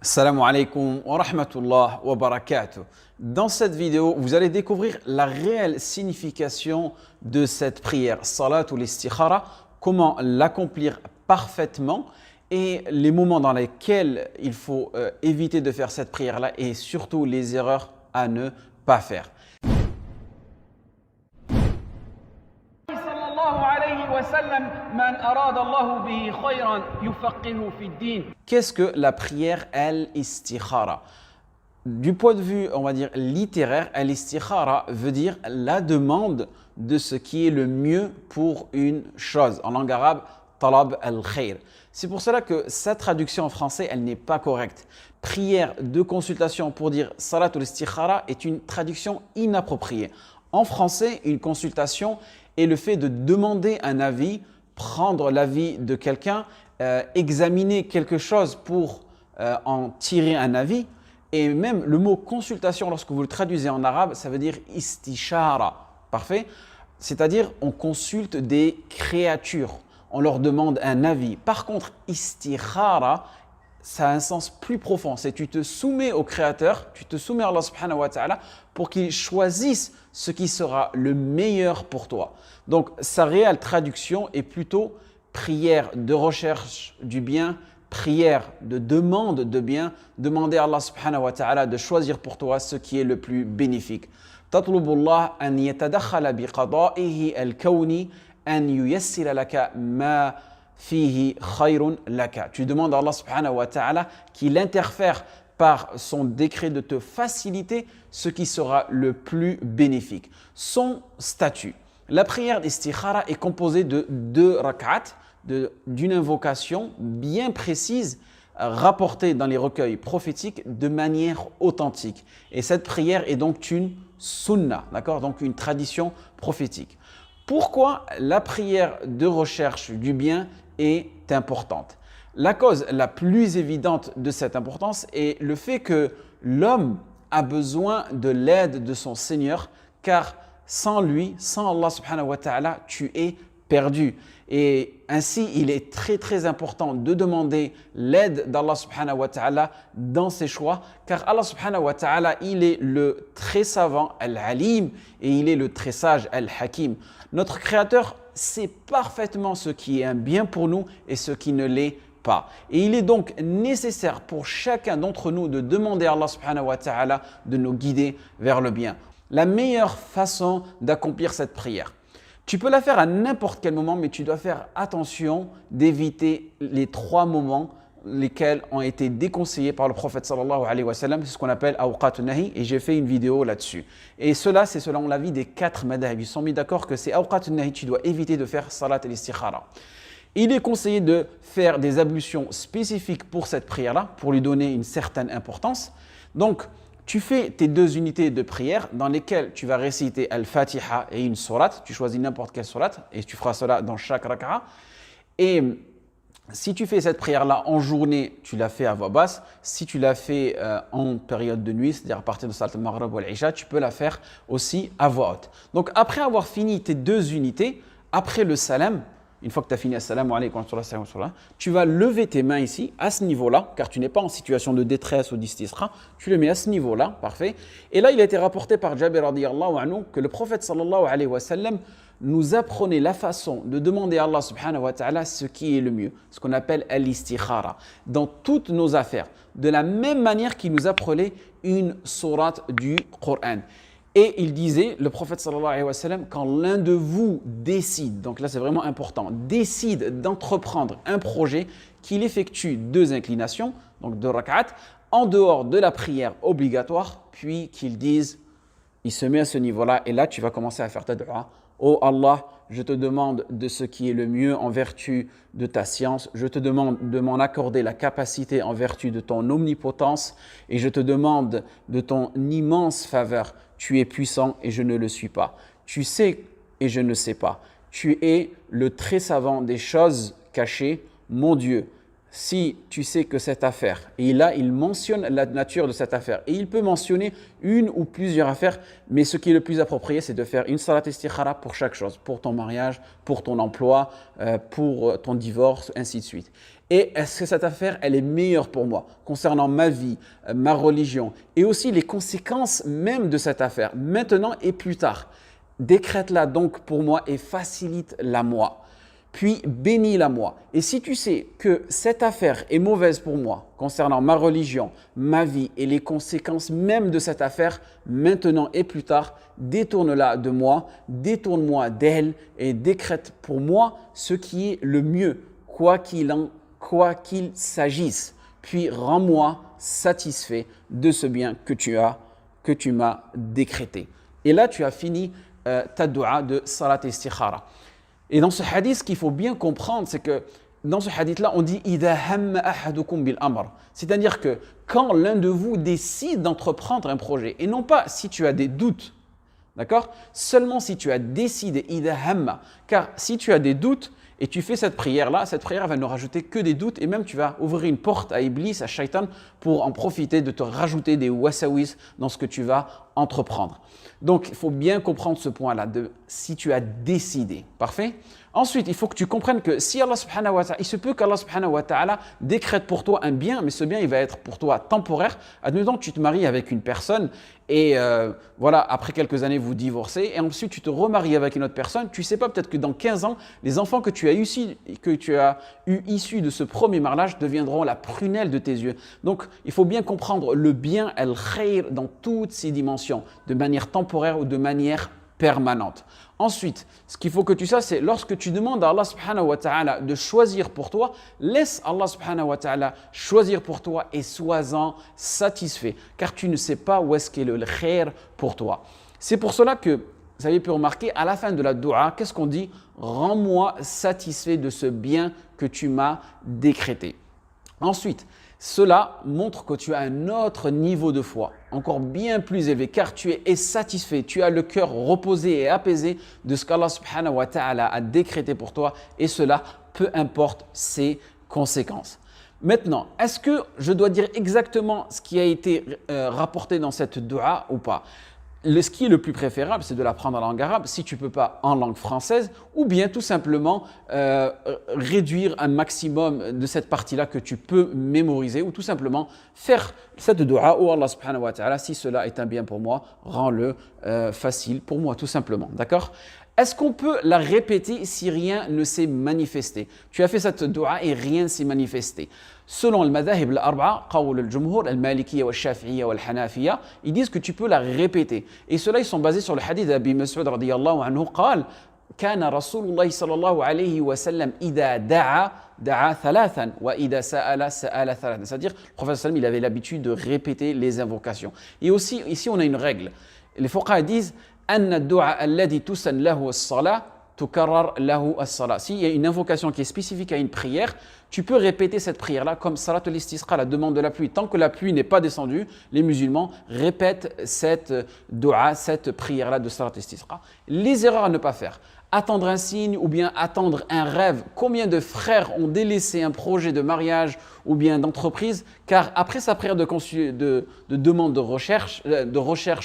Assalamu alaikum wa rahmatullah wa barakatuh. Dans cette vidéo, vous allez découvrir la réelle signification de cette prière, salat ou l'istikhara, comment l'accomplir parfaitement et les moments dans lesquels il faut éviter de faire cette prière-là et surtout les erreurs à ne pas faire. Qu'est-ce que la prière al-istikhara? Du point de vue, on va dire, littéraire, al-istikhara veut dire la demande de ce qui est le mieux pour une chose. En langue arabe, talab al-khair. C'est pour cela que sa traduction en français, elle n'est pas correcte. Prière de consultation pour dire salat ou l'istikhara est une traduction inappropriée. En français, une consultation est le fait de demander un avis, prendre l'avis de quelqu'un, examiner quelque chose pour en tirer un avis. Et même le mot consultation, lorsque vous le traduisez en arabe, ça veut dire istishara. Parfait? C'est-à-dire, on consulte des créatures, on leur demande un avis. Par contre, istikhara, ça a un sens plus profond. C'est tu te soumets au Créateur, tu te soumets à Allah subhanahu wa ta'ala pour qu'il choisisse ce qui sera le meilleur pour toi. Donc, sa réelle traduction est plutôt prière de recherche du bien, prière de demande de bien, demander à Allah subhanahu wa ta'ala de choisir pour toi ce qui est le plus bénéfique. Tatlubullah an yatadakhala biqada'ihi al-kawni an yuyassira laka ma fihi khayrun laka. Tu demandes à Allah subhanahu wa ta'ala qu'il interfère par son décret de te faciliter ce qui sera le plus bénéfique. Son statut. La prière d'istikhara est composée de 2 rak'at, d'une invocation bien précise rapportée dans les recueils prophétiques de manière authentique. Et cette prière est donc une sunna, d'accord? Donc une tradition prophétique. Pourquoi la prière de recherche du bien est importante? La cause la plus évidente de cette importance est le fait que l'homme a besoin de l'aide de son Seigneur, car sans lui, sans Allah subhanahu wa ta'ala, tu es perdu. Et ainsi, il est très important de demander l'aide d'Allah subhanahu wa ta'ala dans ses choix, car Allah subhanahu wa ta'ala, il est le très savant, al-alim, et il est le très sage, al-hakim. Notre Créateur sait parfaitement ce qui est un bien pour nous et ce qui ne l'est pas. Et il est donc nécessaire pour chacun d'entre nous de demander à Allah subhanahu wa ta'ala de nous guider vers le bien. La meilleure façon d'accomplir cette prière, tu peux la faire à n'importe quel moment, mais tu dois faire attention d'éviter les 3 moments lesquels ont été déconseillés par le prophète sallallahu alayhi wa sallam. C'est ce qu'on appelle awqat nahi et j'ai fait une vidéo là-dessus. Et cela, c'est selon l'avis des 4 madhab. Ils sont mis d'accord que c'est awqat nahi, tu dois éviter de faire salat al-istikhara. Il est conseillé de faire des ablutions spécifiques pour cette prière-là, pour lui donner une certaine importance. Donc, tu fais tes 2 unités de prière dans lesquelles tu vas réciter Al-Fatiha et une sourate. Tu choisis n'importe quelle sourate et tu feras cela dans chaque raka'a. Et si tu fais cette prière-là en journée, tu la fais à voix basse. Si tu la fais en période de nuit, c'est-à-dire à partir de Salat al-Maghrib ou al-Isha, tu peux la faire aussi à voix haute. Donc après avoir fini tes 2 unités, après le salam, une fois que tu as fini, assalamu alaykum wa rahmatullah, tu vas lever tes mains ici, à ce niveau-là, car tu n'es pas en situation de détresse ou d'istisra, tu le mets à ce niveau-là, parfait. Et là, il a été rapporté par Jabir radiyallahu anhu que le prophète sallallahu alayhi wa sallam nous apprenait la façon de demander à Allah subhanahu wa ta'ala ce qui est le mieux, ce qu'on appelle al-istikhara, dans toutes nos affaires, de la même manière qu'il nous apprenait une sourate du Coran. Et il disait, le prophète sallallahu alayhi wa sallam, quand l'un de vous décide, donc là c'est vraiment important, décide d'entreprendre un projet, qu'il effectue 2 inclinations, donc 2 rak'at, en dehors de la prière obligatoire, puis qu'il dise, il se met à ce niveau-là, et là tu vas commencer à faire ta dua. Oh Allah, je te demande de ce qui est le mieux en vertu de ta science. Je te demande de m'en accorder la capacité en vertu de ton omnipotence. Et je te demande de ton immense faveur. Tu es puissant et je ne le suis pas. Tu sais et je ne sais pas. Tu es le très savant des choses cachées. Mon Dieu, si tu sais que cette affaire, et là il mentionne la nature de cette affaire, et il peut mentionner une ou plusieurs affaires, mais ce qui est le plus approprié, c'est de faire une salat istikhara pour chaque chose, pour ton mariage, pour ton emploi, pour ton divorce, ainsi de suite. Et est-ce que cette affaire, elle est meilleure pour moi concernant ma vie, ma religion et aussi les conséquences même de cette affaire, maintenant et plus tard. Décrète-la donc pour moi et facilite-la moi. Puis bénis-la moi. Et si tu sais que cette affaire est mauvaise pour moi concernant ma religion, ma vie et les conséquences même de cette affaire, maintenant et plus tard, détourne-la de moi, détourne-moi d'elle et décrète pour moi ce qui est le mieux, quoi qu'il s'agisse. Puis rends-moi satisfait de ce bien que tu m'as décrété. Et là, tu as fini ta dua de salat istikhara. Et dans ce hadith, ce qu'il faut bien comprendre, c'est que dans ce hadith-là, on dit « Idha hamma ahadukum bil amr ». C'est-à-dire que quand l'un de vous décide d'entreprendre un projet, et non pas si tu as des doutes, d'accord? Seulement si tu as décidé « Idha hamma ». Car si tu as des doutes et tu fais cette prière-là, cette prière va ne rajouter que des doutes et même tu vas ouvrir une porte à Iblis, à Shaitan, pour en profiter de te rajouter des wasawis dans ce que tu vas entreprendre. Donc, il faut bien comprendre ce point-là, de si tu as décidé. Parfait? Ensuite, il faut que tu comprennes que si Allah subhanahu wa ta'ala, il se peut qu'Allah subhanahu wa ta'ala décrète pour toi un bien, mais ce bien, il va être pour toi temporaire. Admettons que tu te maries avec une personne et voilà, après quelques années, vous divorcez et ensuite tu te remaries avec une autre personne. Tu ne sais pas, peut-être que dans 15 ans, les enfants que tu as eu issus de ce premier mariage deviendront la prunelle de tes yeux. Donc, il faut bien comprendre le bien, al-khayr, dans toutes ses dimensions, de manière temporaire ou de manière permanente. Ensuite, ce qu'il faut que tu saches, c'est lorsque tu demandes à Allah subhanahu wa ta'ala de choisir pour toi, laisse Allah subhanahu wa ta'ala choisir pour toi et sois-en satisfait, car tu ne sais pas où est-ce qu'est le khair pour toi. C'est pour cela que, vous avez pu remarquer, à la fin de la dua, qu'est-ce qu'on dit? Rends-moi satisfait de ce bien que tu m'as décrété. Ensuite, cela montre que tu as un autre niveau de foi, encore bien plus élevé, car tu es satisfait, tu as le cœur reposé et apaisé de ce qu'Allah subhanahu wa ta'ala a décrété pour toi, et cela, peu importe ses conséquences. Maintenant, est-ce que je dois dire exactement ce qui a été rapporté dans cette dua ou pas? Ce qui est le plus préférable, c'est de l'apprendre en langue arabe, si tu ne peux pas en langue française, ou bien tout simplement réduire un maximum de cette partie-là que tu peux mémoriser, ou tout simplement faire cette dua, oh Allah subhanahu wa ta'ala, si cela est un bien pour moi, rends-le facile pour moi, tout simplement. D'accord? Est-ce qu'on peut la répéter si rien ne s'est manifesté? Tu as fait cette dua et rien ne s'est manifesté. Selon le madhahib al-arba'a, qawl al-jumhur, al-malikiyya, al-shafi'iyya, al-hanafiyya, ils disent que tu peux la répéter. Et ceux-là, ils sont basés sur le hadith d'Abi Mas'ud radiyallahu anhu, قال كان رسول الله صلى الله عليه وسلم إذا دعا ثلاثا وإذا سأل ثلاثا. C'est-à-dire, le prophète sallam, il avait l'habitude de répéter les invocations. Et aussi, ici, on a une règle. Les fuqaha disent أن الدعاء الذي تسن له الصلاة تكرر له الصلاة. S'il y a une invocation qui est spécifique à une prière, tu peux répéter cette prière-là comme Salatul Istisqa, la demande de la pluie. Tant que la pluie n'est pas descendue, les musulmans répètent cette dua, cette prière-là de Salatul Istisqa. Les erreurs à ne pas faire. Attendre un signe ou bien attendre un rêve. Combien de frères ont délaissé un projet de mariage ou bien d'entreprise car après sa prière de demande de recherche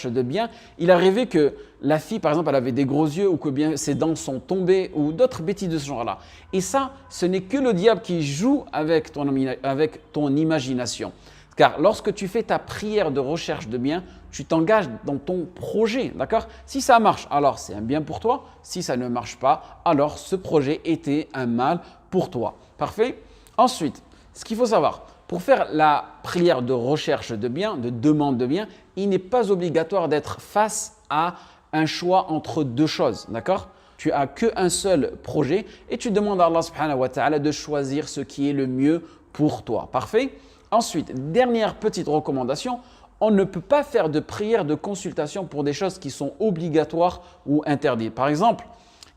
de biens, il arrivait que la fille, par exemple, elle avait des gros yeux ou que bien ses dents sont tombées ou d'autres bêtises de ce genre-là. Et ça, ce n'est que le diable qui joue avec ton imagination. Car lorsque tu fais ta prière de recherche de biens, tu t'engages dans ton projet, d'accord? Si ça marche, alors c'est un bien pour toi. Si ça ne marche pas, alors ce projet était un mal pour toi. Parfait? Ensuite, ce qu'il faut savoir, pour faire la prière de recherche de biens, de demande de biens, il n'est pas obligatoire d'être face à un choix entre deux choses, d'accord? Tu n'as qu'un seul projet et tu demandes à Allah subhanahu wa ta'ala de choisir ce qui est le mieux pour toi. Parfait? Ensuite, dernière petite recommandation, on ne peut pas faire de prière de consultation pour des choses qui sont obligatoires ou interdites. Par exemple,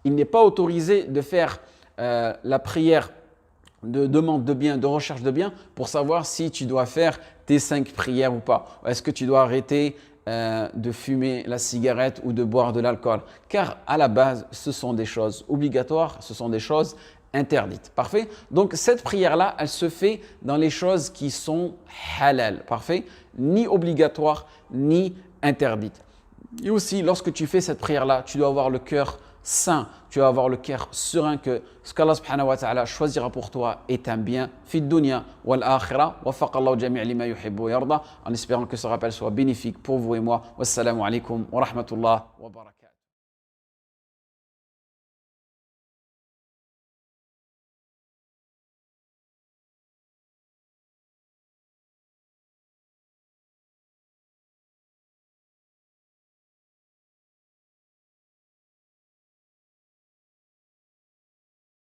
il n'est pas autorisé de faire la prière de demande de biens, de recherche de biens pour savoir si tu dois faire tes 5 prières ou pas. Est-ce que tu dois arrêter de fumer la cigarette ou de boire de l'alcool? Car à la base, ce sont des choses obligatoires, ce sont des choses interdites. Parfait? Donc cette prière-là, elle se fait dans les choses qui sont halal. Parfait? Ni obligatoires, ni interdites. Et aussi, lorsque tu fais cette prière-là, tu dois avoir le cœur sain, tu vas avoir le cœur serein que ce qu'Allah subhanahu wa ta'ala choisira pour toi est un bien fi dunya wal akhirah wa faqallahu jami' lima yuhibbu wa yarda, en espérant que ce rappel soit bénéfique pour vous et moi. Wassalamu alaikum wa rahmatullah wa barakatuh.